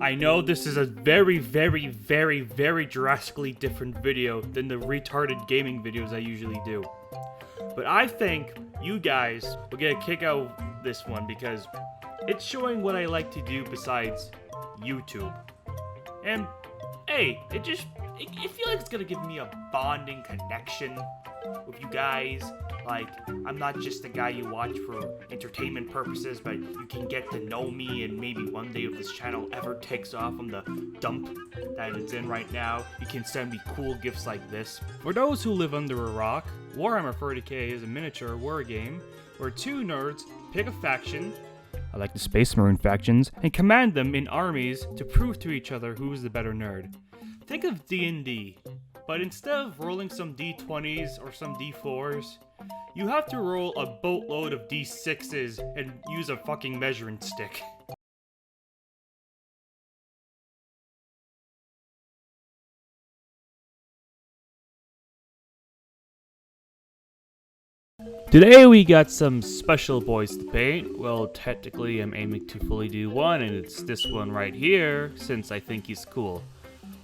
I know this is a very drastically different video than the retarded gaming videos I usually do. But I think you guys will get a kick out of this one because it's showing what I like to do besides YouTube. And hey, I feel like it's gonna give me a bonding connection with you guys. Like, I'm not just a guy you watch for entertainment purposes, but you can get to know me, and maybe one day if this channel ever takes off from the dump that it's in right now, you can send me cool gifts like this. For those who live under a rock, Warhammer 40k is a miniature war game where two nerds pick a faction, I like the Space Marine factions, and command them in armies to prove to each other who's the better nerd. Think of D&D, but instead of rolling some D20s or some D4s, you have to roll a boatload of D6s and use a fucking measuring stick. Today we got some special boys to paint. Well, technically I'm aiming to fully do one, and it's this one right here, since I think he's cool.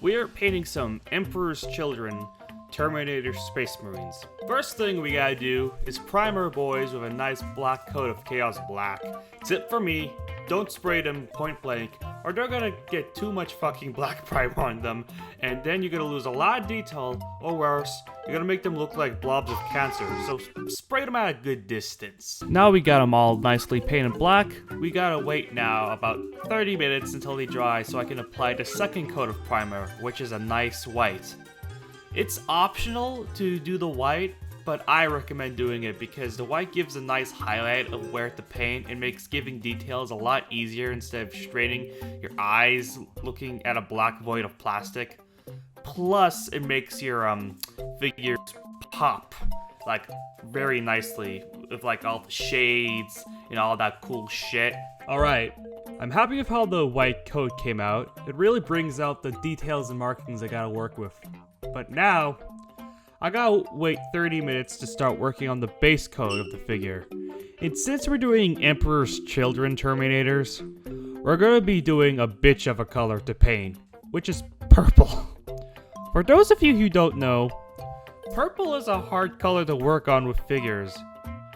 We are painting some Emperor's Children Terminator Space Marines. First thing we gotta do is prime our boys with a nice black coat of Chaos Black. Tip for me, don't spray them point blank, or they're gonna get too much fucking black primer on them, and then you're gonna lose a lot of detail, or worse, you're gonna make them look like blobs of cancer, so spray them at a good distance. Now we got them all nicely painted black, we gotta wait now about 30 minutes until they dry so I can apply the second coat of primer, which is a nice white. It's optional to do the white, but I recommend doing it because the white gives a nice highlight of where to paint and makes giving details a lot easier instead of straining your eyes looking at a black void of plastic. Plus, it makes your figures pop like very nicely with like all the shades and all that cool shit. Alright, I'm happy with how the white coat came out. It really brings out the details and markings I gotta work with. But now, I gotta wait 30 minutes to start working on the base coat of the figure. And since we're doing Emperor's Children Terminators, we're gonna be doing a bitch of a color to paint, which is purple. For those of you who don't know, purple is a hard color to work on with figures.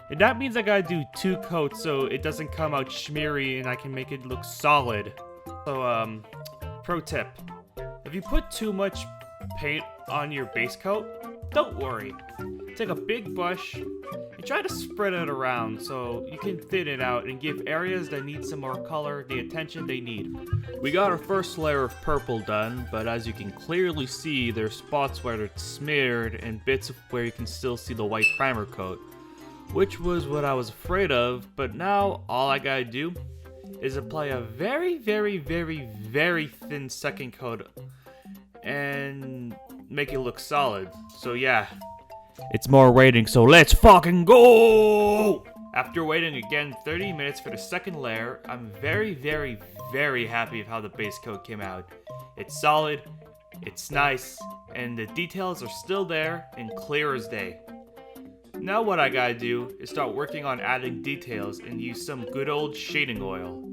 And that means I gotta do two coats so it doesn't come out smeary and I can make it look solid. So, pro tip. If you put too much paint on your base coat, don't worry. Take a big brush and try to spread it around so you can thin it out and give areas that need some more color the attention they need. We got our first layer of purple done, but as you can clearly see, there's spots where it's smeared and bits where you can still see the white primer coat, which was what I was afraid of, but now all I gotta do is apply a very thin second coat and make it look solid. So yeah, it's more waiting, so let's fucking go! After waiting again 30 minutes for the second layer, I'm very happy with how the base coat came out. It's solid, it's nice, and the details are still there and clear as day. Now what I gotta do is start working on adding details and use some good old shading oil.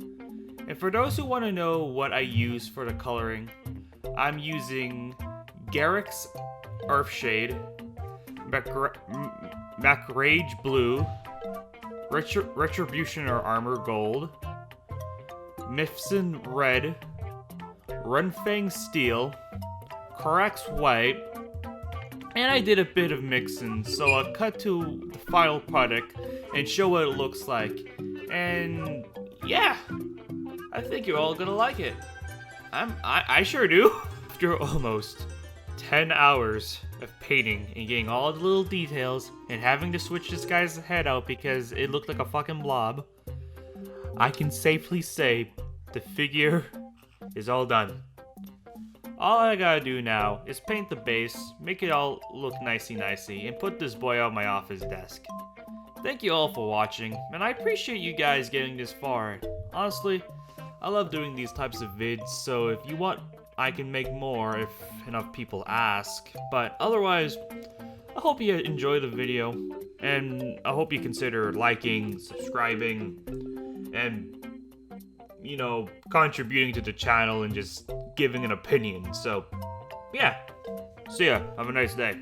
And for those who want to know what I use for the coloring, I'm using Garrick's Earthshade, Macrage Blue, Retribution or Armor Gold, Mifson Red, Runfang Steel, Corax White, and I did a bit of mixing, so I'll cut to the final product and show what it looks like. And yeah, I think you're all gonna like it. I sure do. After almost 10 hours of painting and getting all the little details and having to switch this guy's head out because it looked like a fucking blob, I can safely say the figure is all done. All I gotta do now is paint the base, make it all look nicey, and put this boy on my office desk. Thank you all for watching, and I appreciate you guys getting this far. Honestly, I love doing these types of vids, so if you want, I can make more if enough people ask. But otherwise, I hope you enjoy the video, and I hope you consider liking, subscribing, and contributing to the channel and just giving an opinion. So, yeah. See ya. Have a nice day.